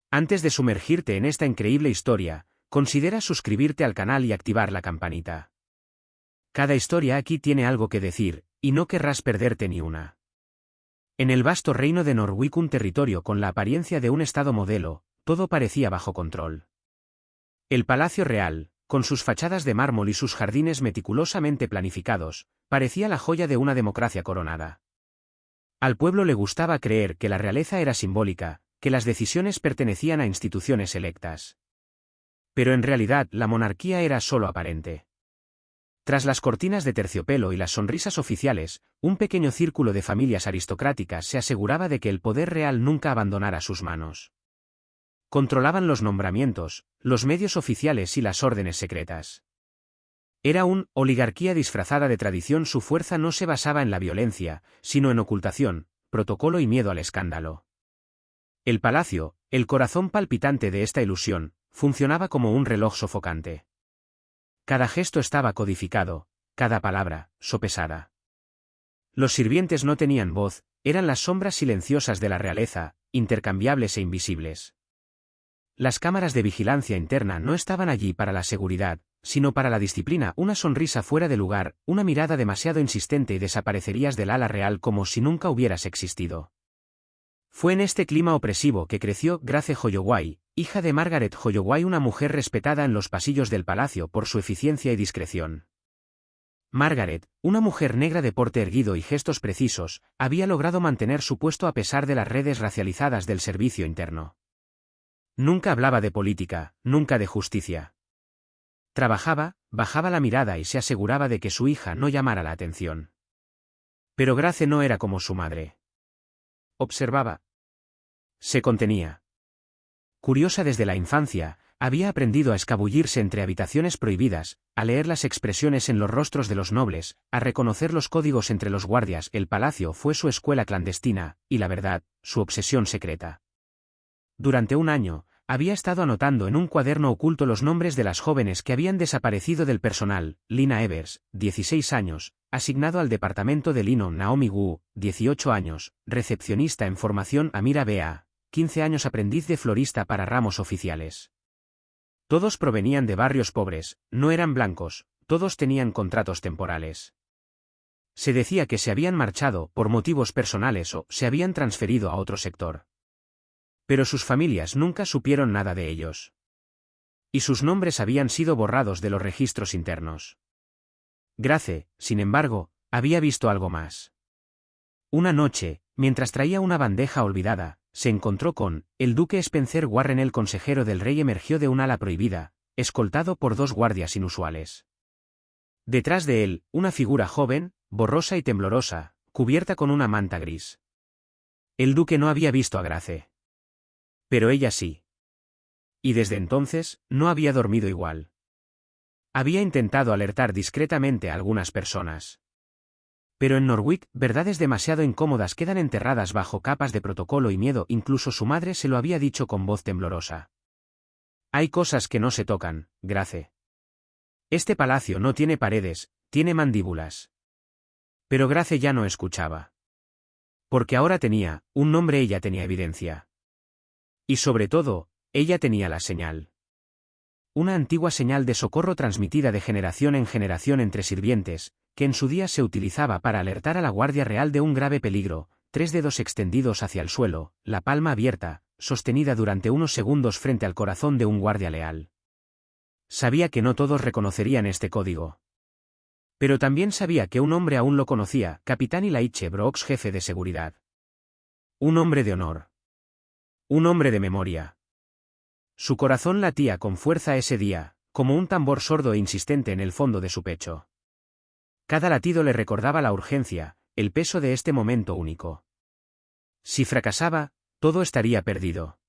Antes de sumergirte en esta increíble historia, considera suscribirte al canal y activar la campanita. Cada historia aquí tiene algo que decir, y no querrás perderte ni una. En el vasto reino de Norwick, un territorio con la apariencia de un estado modelo, todo parecía bajo control. El Palacio Real, con sus fachadas de mármol y sus jardines meticulosamente planificados, parecía la joya de una democracia coronada. Al pueblo le gustaba creer que la realeza era simbólica, que las decisiones pertenecían a instituciones electas. Pero en realidad la monarquía era solo aparente. Tras las cortinas de terciopelo y las sonrisas oficiales, un pequeño círculo de familias aristocráticas se aseguraba de que el poder real nunca abandonara sus manos. Controlaban los nombramientos, los medios oficiales y las órdenes secretas. Era una oligarquía disfrazada de tradición. Su fuerza no se basaba en la violencia, sino en ocultación, protocolo y miedo al escándalo. El palacio, el corazón palpitante de esta ilusión, funcionaba como un reloj sofocante. Cada gesto estaba codificado, cada palabra, sopesada. Los sirvientes no tenían voz, eran las sombras silenciosas de la realeza, intercambiables e invisibles. Las cámaras de vigilancia interna no estaban allí para la seguridad, sino para la disciplina. Una sonrisa fuera de lugar, una mirada demasiado insistente y desaparecerías del ala real como si nunca hubieras existido. Fue en este clima opresivo que creció Grace Holloway, hija de Margaret Holloway, una mujer respetada en los pasillos del palacio por su eficiencia y discreción. Margaret, una mujer negra de porte erguido y gestos precisos, había logrado mantener su puesto a pesar de las redes racializadas del servicio interno. Nunca hablaba de política, nunca de justicia. Trabajaba, bajaba la mirada y se aseguraba de que su hija no llamara la atención. Pero Grace no era como su madre. Observaba. Se contenía. Curiosa desde la infancia, había aprendido a escabullirse entre habitaciones prohibidas, a leer las expresiones en los rostros de los nobles, a reconocer los códigos entre los guardias. El palacio fue su escuela clandestina, y la verdad, su obsesión secreta. Durante un año, había estado anotando en un cuaderno oculto los nombres de las jóvenes que habían desaparecido del personal. Lina Evers, 16 años, asignado al departamento de lino. Naomi Wu, 18 años, recepcionista en formación. Amira Bea, 15 años, aprendiz de florista para ramos oficiales. Todos provenían de barrios pobres, no eran blancos, todos tenían contratos temporales. Se decía que se habían marchado por motivos personales o se habían transferido a otro sector. Pero sus familias nunca supieron nada de ellos. Y sus nombres habían sido borrados de los registros internos. Grace, sin embargo, había visto algo más. Una noche, mientras traía una bandeja olvidada, se encontró con el duque Spencer Warren. El consejero del rey emergió de un ala prohibida, escoltado por 2 guardias inusuales. Detrás de él, una figura joven, borrosa y temblorosa, cubierta con una manta gris. El duque no había visto a Grace. Pero ella sí. Y desde entonces, no había dormido igual. Había intentado alertar discretamente a algunas personas. Pero en Norwick, verdades demasiado incómodas quedan enterradas bajo capas de protocolo y miedo. Incluso su madre se lo había dicho con voz temblorosa. Hay cosas que no se tocan, Grace. Este palacio no tiene paredes, tiene mandíbulas. Pero Grace ya no escuchaba. Porque ahora tenía un nombre, ella tenía evidencia. Y sobre todo, ella tenía la señal. Una antigua señal de socorro transmitida de generación en generación entre sirvientes, que en su día se utilizaba para alertar a la Guardia Real de un grave peligro. 3 dedos extendidos hacia el suelo, la palma abierta, sostenida durante unos segundos frente al corazón de un guardia leal. Sabía que no todos reconocerían este código. Pero también sabía que un hombre aún lo conocía, Capitán Ilaiche Brooks, jefe de seguridad. Un hombre de honor. Un hombre de memoria. Su corazón latía con fuerza ese día, como un tambor sordo e insistente en el fondo de su pecho. Cada latido le recordaba la urgencia, el peso de este momento único. Si fracasaba, todo estaría perdido.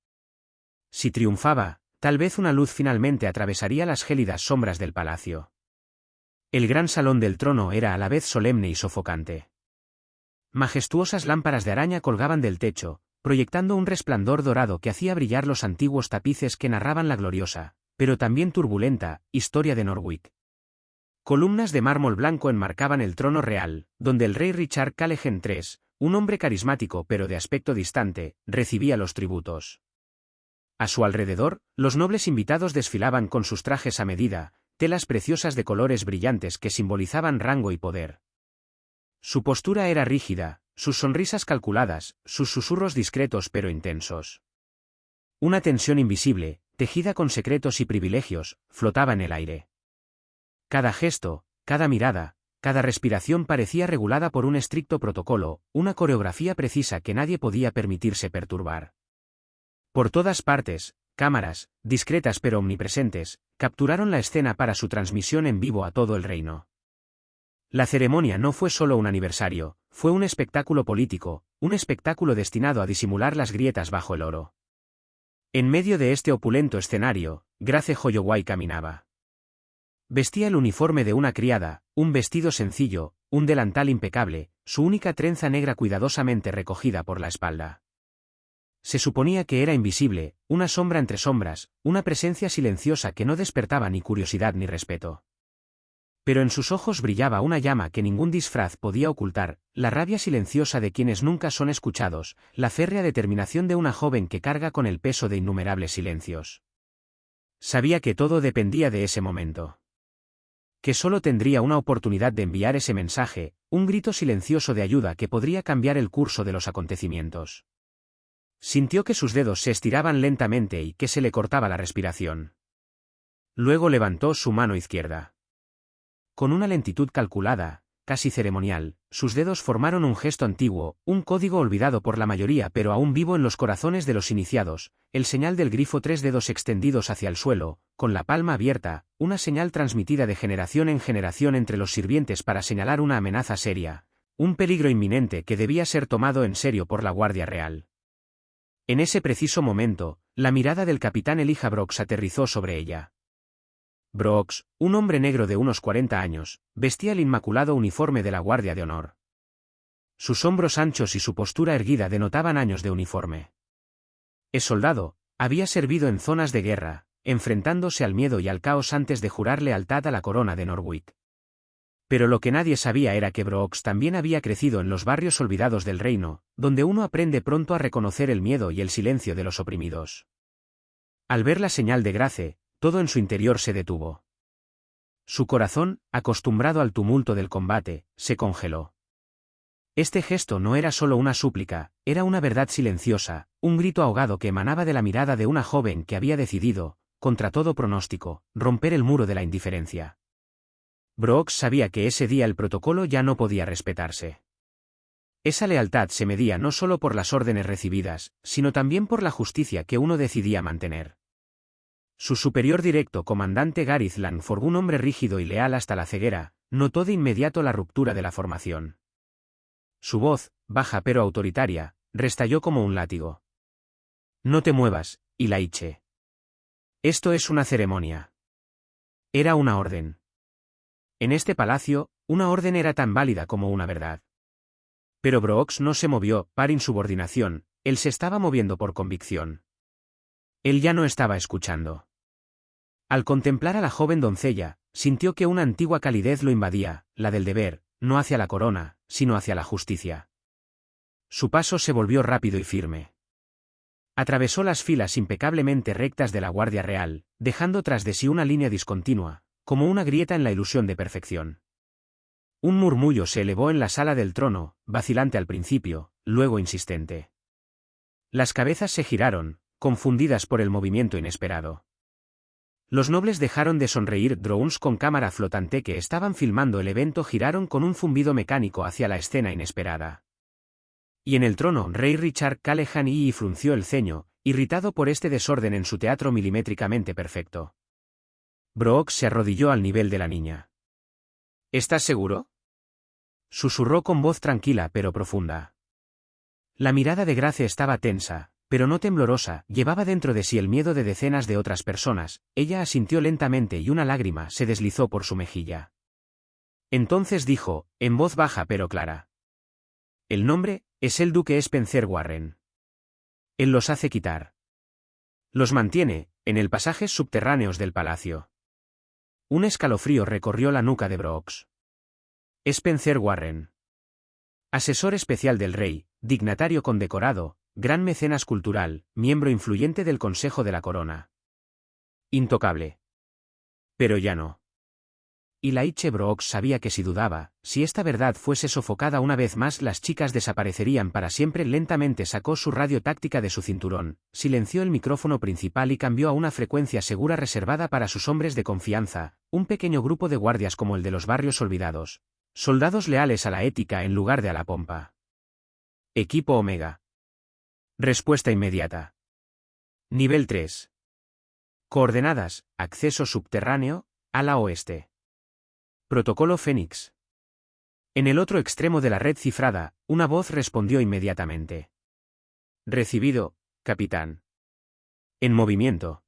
Si triunfaba, tal vez una luz finalmente atravesaría las gélidas sombras del palacio. El gran salón del trono era a la vez solemne y sofocante. Majestuosas lámparas de araña colgaban del techo, proyectando un resplandor dorado que hacía brillar los antiguos tapices que narraban la gloriosa, pero también turbulenta, historia de Norwick. Columnas de mármol blanco enmarcaban el trono real, donde el rey Richard Callaghan III, un hombre carismático pero de aspecto distante, recibía los tributos. A su alrededor, los nobles invitados desfilaban con sus trajes a medida, telas preciosas de colores brillantes que simbolizaban rango y poder. Su postura era rígida, sus sonrisas calculadas, sus susurros discretos pero intensos. Una tensión invisible, tejida con secretos y privilegios, flotaba en el aire. Cada gesto, cada mirada, cada respiración parecía regulada por un estricto protocolo, una coreografía precisa que nadie podía permitirse perturbar. Por todas partes, cámaras, discretas pero omnipresentes, capturaron la escena para su transmisión en vivo a todo el reino. La ceremonia no fue solo un aniversario, fue un espectáculo político, un espectáculo destinado a disimular las grietas bajo el oro. En medio de este opulento escenario, Grace Holloway caminaba. Vestía el uniforme de una criada, un vestido sencillo, un delantal impecable, su única trenza negra cuidadosamente recogida por la espalda. Se suponía que era invisible, una sombra entre sombras, una presencia silenciosa que no despertaba ni curiosidad ni respeto. Pero en sus ojos brillaba una llama que ningún disfraz podía ocultar, la rabia silenciosa de quienes nunca son escuchados, la férrea determinación de una joven que carga con el peso de innumerables silencios. Sabía que todo dependía de ese momento. Que solo tendría una oportunidad de enviar ese mensaje, un grito silencioso de ayuda que podría cambiar el curso de los acontecimientos. Sintió que sus dedos se estiraban lentamente y que se le cortaba la respiración. Luego levantó su mano izquierda. Con una lentitud calculada, casi ceremonial, sus dedos formaron un gesto antiguo, un código olvidado por la mayoría pero aún vivo en los corazones de los iniciados, el señal del grifo, 3 dedos extendidos hacia el suelo, con la palma abierta, una señal transmitida de generación en generación entre los sirvientes para señalar una amenaza seria, un peligro inminente que debía ser tomado en serio por la Guardia Real. En ese preciso momento, la mirada del capitán Elijah Brooks aterrizó sobre ella. Brooks, un hombre negro de unos 40 años, vestía el inmaculado uniforme de la Guardia de Honor. Sus hombros anchos y su postura erguida denotaban años de uniforme. El soldado, había servido en zonas de guerra, enfrentándose al miedo y al caos antes de jurar lealtad a la corona de Norwich. Pero lo que nadie sabía era que Brooks también había crecido en los barrios olvidados del reino, donde uno aprende pronto a reconocer el miedo y el silencio de los oprimidos. Al ver la señal de Grace, todo en su interior se detuvo. Su corazón, acostumbrado al tumulto del combate, se congeló. Este gesto no era solo una súplica, era una verdad silenciosa, un grito ahogado que emanaba de la mirada de una joven que había decidido, contra todo pronóstico, romper el muro de la indiferencia. Brooks sabía que ese día el protocolo ya no podía respetarse. Esa lealtad se medía no solo por las órdenes recibidas, sino también por la justicia que uno decidía mantener. Su superior directo, comandante Gareth Langford, un hombre rígido y leal hasta la ceguera, notó de inmediato la ruptura de la formación. Su voz, baja pero autoritaria, restalló como un látigo. «No te muevas, Ilaiche. Esto es una ceremonia». Era una orden. En este palacio, una orden era tan válida como una verdad. Pero Brooks no se movió, par insubordinación, él se estaba moviendo por convicción. Él ya no estaba escuchando. Al contemplar a la joven doncella, sintió que una antigua calidez lo invadía, la del deber, no hacia la corona, sino hacia la justicia. Su paso se volvió rápido y firme. Atravesó las filas impecablemente rectas de la Guardia Real, dejando tras de sí una línea discontinua, como una grieta en la ilusión de perfección. Un murmullo se elevó en la sala del trono, vacilante al principio, luego insistente. Las cabezas se giraron, confundidas por el movimiento inesperado. Los nobles dejaron de sonreír. Drones con cámara flotante que estaban filmando el evento giraron con un zumbido mecánico hacia la escena inesperada. Y en el trono, Rey Richard Callaghan y frunció el ceño, irritado por este desorden en su teatro milimétricamente perfecto. Brooks se arrodilló al nivel de la niña. ¿Estás seguro?, susurró con voz tranquila pero profunda. La mirada de Grace estaba tensa, pero no temblorosa, llevaba dentro de sí el miedo de decenas de otras personas. Ella asintió lentamente y una lágrima se deslizó por su mejilla. Entonces dijo, en voz baja pero clara: «El nombre es el duque Spencer Warren. Él los hace quitar. Los mantiene, en el pasajes subterráneos del palacio». Un escalofrío recorrió la nuca de Brooks. Spencer Warren. Asesor especial del rey, dignatario condecorado, gran mecenas cultural, miembro influyente del Consejo de la Corona. Intocable. Pero ya no. Y Laiche Brooks sabía que si dudaba, si esta verdad fuese sofocada una vez más, las chicas desaparecerían para siempre. Lentamente sacó su radio táctica de su cinturón, silenció el micrófono principal y cambió a una frecuencia segura reservada para sus hombres de confianza, un pequeño grupo de guardias como el de los barrios olvidados. Soldados leales a la ética en lugar de a la pompa. Equipo Omega. Respuesta inmediata. Nivel 3. Coordenadas, acceso subterráneo, ala oeste. Protocolo Fénix. En el otro extremo de la red cifrada, una voz respondió inmediatamente. Recibido, capitán. En movimiento.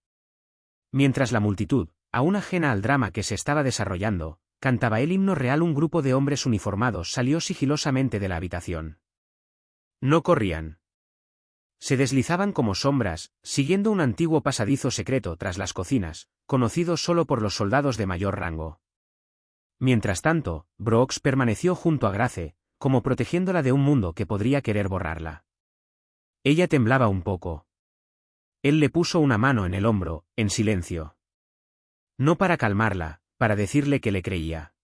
Mientras la multitud, aún ajena al drama que se estaba desarrollando, cantaba el himno real, un grupo de hombres uniformados salió sigilosamente de la habitación. No corrían. Se deslizaban como sombras, siguiendo un antiguo pasadizo secreto tras las cocinas, conocido solo por los soldados de mayor rango. Mientras tanto, Brooks permaneció junto a Grace, como protegiéndola de un mundo que podría querer borrarla. Ella temblaba un poco. Él le puso una mano en el hombro, en silencio. No para calmarla, para decirle que le creía.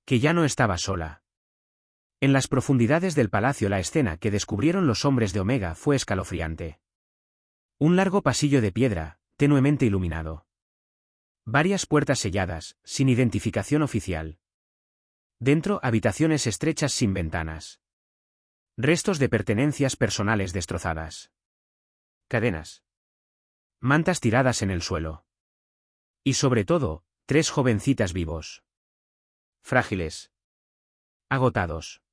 Que ya no estaba sola. En las profundidades del palacio la escena que descubrieron los hombres de Omega fue escalofriante. Un largo pasillo de piedra, tenuemente iluminado. Varias puertas selladas, sin identificación oficial. Dentro, habitaciones estrechas sin ventanas. Restos de pertenencias personales destrozadas. Cadenas. Mantas tiradas en el suelo. Y sobre todo, 3 jovencitas vivos. Frágiles. Agotados.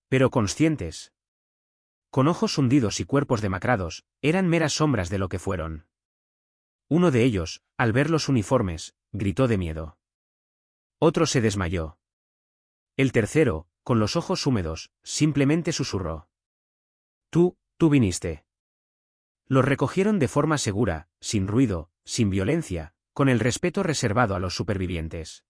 Pero conscientes. Con ojos hundidos y cuerpos demacrados, eran meras sombras de lo que fueron. Uno de ellos, al ver los uniformes, gritó de miedo. Otro se desmayó. El tercero, con los ojos húmedos, simplemente susurró. Tú viniste. Los recogieron de forma segura, sin ruido, sin violencia, con el respeto reservado a los supervivientes.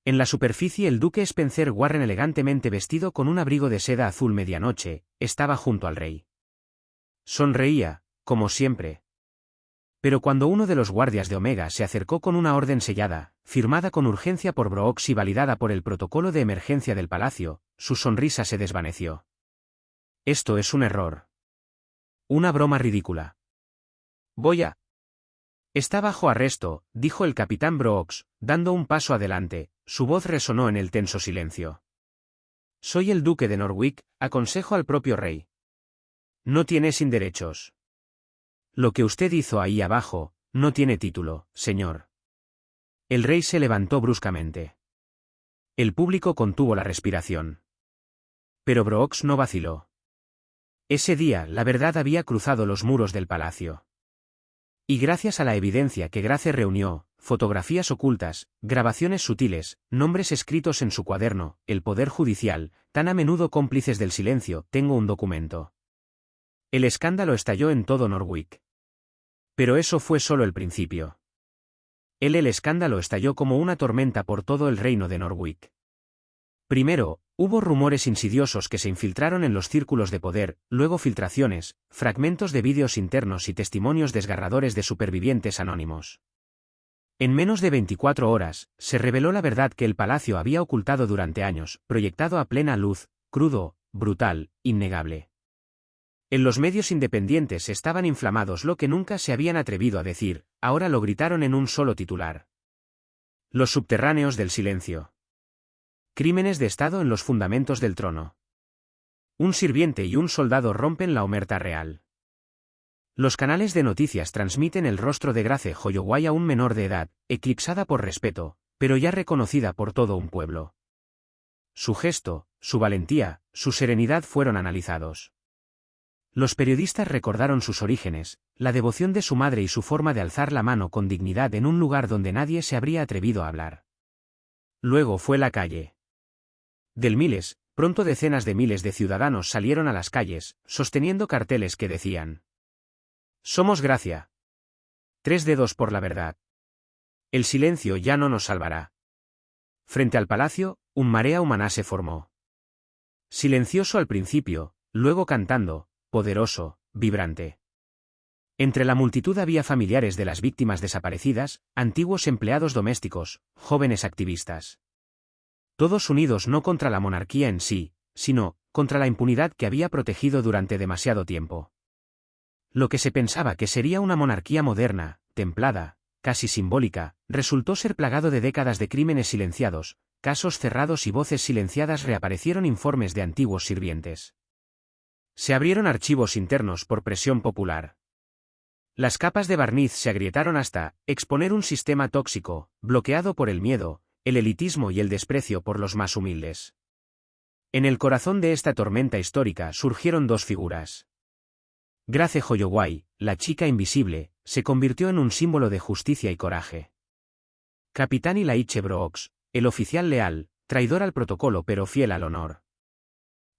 En la superficie el duque Spencer Warren, elegantemente vestido con un abrigo de seda azul medianoche, estaba junto al rey. Sonreía, como siempre. Pero cuando uno de los guardias de Omega se acercó con una orden sellada, firmada con urgencia por Brooks y validada por el protocolo de emergencia del palacio, su sonrisa se desvaneció. Esto es un error. Una broma ridícula. Está bajo arresto, dijo el capitán Brooks, dando un paso adelante, su voz resonó en el tenso silencio. Soy el duque de Norwich, aconsejo al propio rey. No tiene sin derechos. Lo que usted hizo ahí abajo, no tiene título, señor. El rey se levantó bruscamente. El público contuvo la respiración. Pero Brooks no vaciló. Ese día la verdad había cruzado los muros del palacio. Y gracias a la evidencia que Grace reunió, fotografías ocultas, grabaciones sutiles, nombres escritos en su cuaderno, el poder judicial, tan a menudo cómplices del silencio, tengo un documento. El escándalo estalló en todo Norwich. Pero eso fue solo el principio. El escándalo estalló como una tormenta por todo el reino de Norwich. Primero, hubo rumores insidiosos que se infiltraron en los círculos de poder, luego filtraciones, fragmentos de vídeos internos y testimonios desgarradores de supervivientes anónimos. En menos de 24 horas, se reveló la verdad que el palacio había ocultado durante años, proyectado a plena luz, crudo, brutal, innegable. En los medios independientes estaban inflamados lo que nunca se habían atrevido a decir, ahora lo gritaron en un solo titular. Los subterráneos del silencio. Crímenes de Estado en los fundamentos del trono. Un sirviente y un soldado rompen la omerta real. Los canales de noticias transmiten el rostro de Grace Holloway, a un menor de edad, eclipsada por respeto, pero ya reconocida por todo un pueblo. Su gesto, su valentía, su serenidad fueron analizados. Los periodistas recordaron sus orígenes, la devoción de su madre y su forma de alzar la mano con dignidad en un lugar donde nadie se habría atrevido a hablar. Luego fue la calle. Del miles, pronto decenas de miles de ciudadanos salieron a las calles, sosteniendo carteles que decían: Somos Gracia. 3 dedos por la verdad. El silencio ya no nos salvará. Frente al palacio, un marea humana se formó. Silencioso al principio, luego cantando, poderoso, vibrante. Entre la multitud había familiares de las víctimas desaparecidas, antiguos empleados domésticos, jóvenes activistas. Todos unidos no contra la monarquía en sí, sino contra la impunidad que había protegido durante demasiado tiempo. Lo que se pensaba que sería una monarquía moderna, templada, casi simbólica, resultó ser plagado de décadas de crímenes silenciados, casos cerrados y voces silenciadas. Reaparecieron informes de antiguos sirvientes. Se abrieron archivos internos por presión popular. Las capas de barniz se agrietaron hasta exponer un sistema tóxico, bloqueado por el miedo, el elitismo y el desprecio por los más humildes. En el corazón de esta tormenta histórica surgieron dos figuras. Grace Holloway, la chica invisible, se convirtió en un símbolo de justicia y coraje. Capitán Elijah Brooks, el oficial leal, traidor al protocolo pero fiel al honor.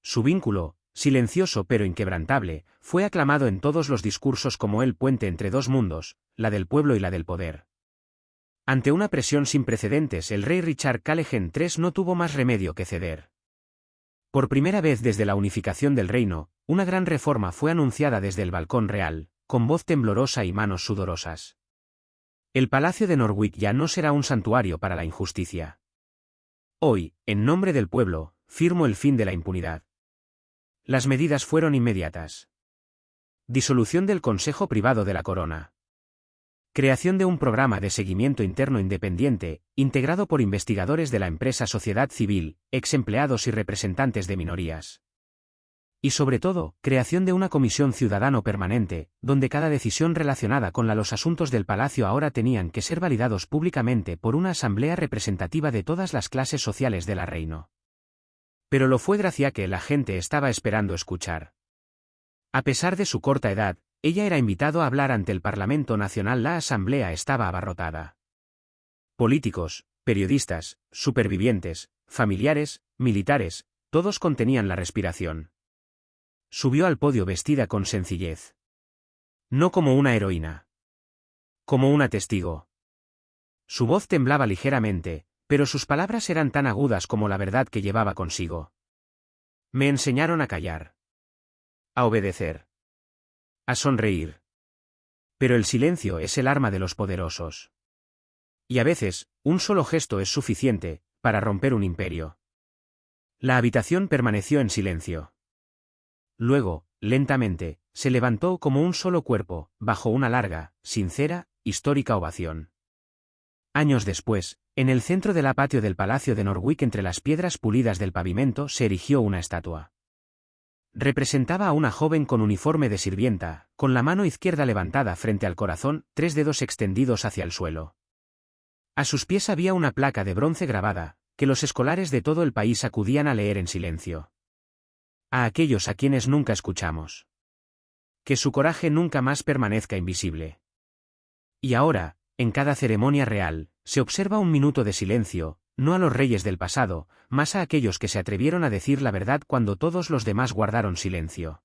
Su vínculo, silencioso pero inquebrantable, fue aclamado en todos los discursos como el puente entre dos mundos, la del pueblo y la del poder. Ante una presión sin precedentes, el rey Richard Callahan III no tuvo más remedio que ceder. Por primera vez desde la unificación del reino, una gran reforma fue anunciada desde el balcón real, con voz temblorosa y manos sudorosas. El palacio de Norwich ya no será un santuario para la injusticia. Hoy, en nombre del pueblo, firmo el fin de la impunidad. Las medidas fueron inmediatas. Disolución del Consejo Privado de la Corona. Creación de un programa de seguimiento interno independiente, integrado por investigadores de la empresa sociedad civil, ex empleados y representantes de minorías. Y sobre todo, creación de una comisión ciudadano permanente, donde cada decisión relacionada con los asuntos del palacio ahora tenían que ser validados públicamente por una asamblea representativa de todas las clases sociales de la reino. Pero lo fue gracia que la gente estaba esperando escuchar. A pesar de su corta edad, ella era invitado a hablar ante el Parlamento Nacional. La asamblea estaba abarrotada. Políticos, periodistas, supervivientes, familiares, militares, todos contenían la respiración. Subió al podio vestida con sencillez. No como una heroína. Como una testigo. Su voz temblaba ligeramente, pero sus palabras eran tan agudas como la verdad que llevaba consigo. Me enseñaron a callar. A obedecer. A sonreír. Pero el silencio es el arma de los poderosos. Y a veces, un solo gesto es suficiente para romper un imperio. La habitación permaneció en silencio. Luego, lentamente, se levantó como un solo cuerpo, bajo una larga, sincera, histórica ovación. Años después, en el centro del patio del Palacio de Norwich, entre las piedras pulidas del pavimento, se erigió una estatua. Representaba a una joven con uniforme de sirvienta, con la mano izquierda levantada frente al corazón, 3 dedos extendidos hacia el suelo. A sus pies había una placa de bronce grabada, que los escolares de todo el país acudían a leer en silencio. A aquellos a quienes nunca escuchamos. Que su coraje nunca más permanezca invisible. Y ahora, en cada ceremonia real, se observa un minuto de silencio, no a los reyes del pasado, más a aquellos que se atrevieron a decir la verdad cuando todos los demás guardaron silencio.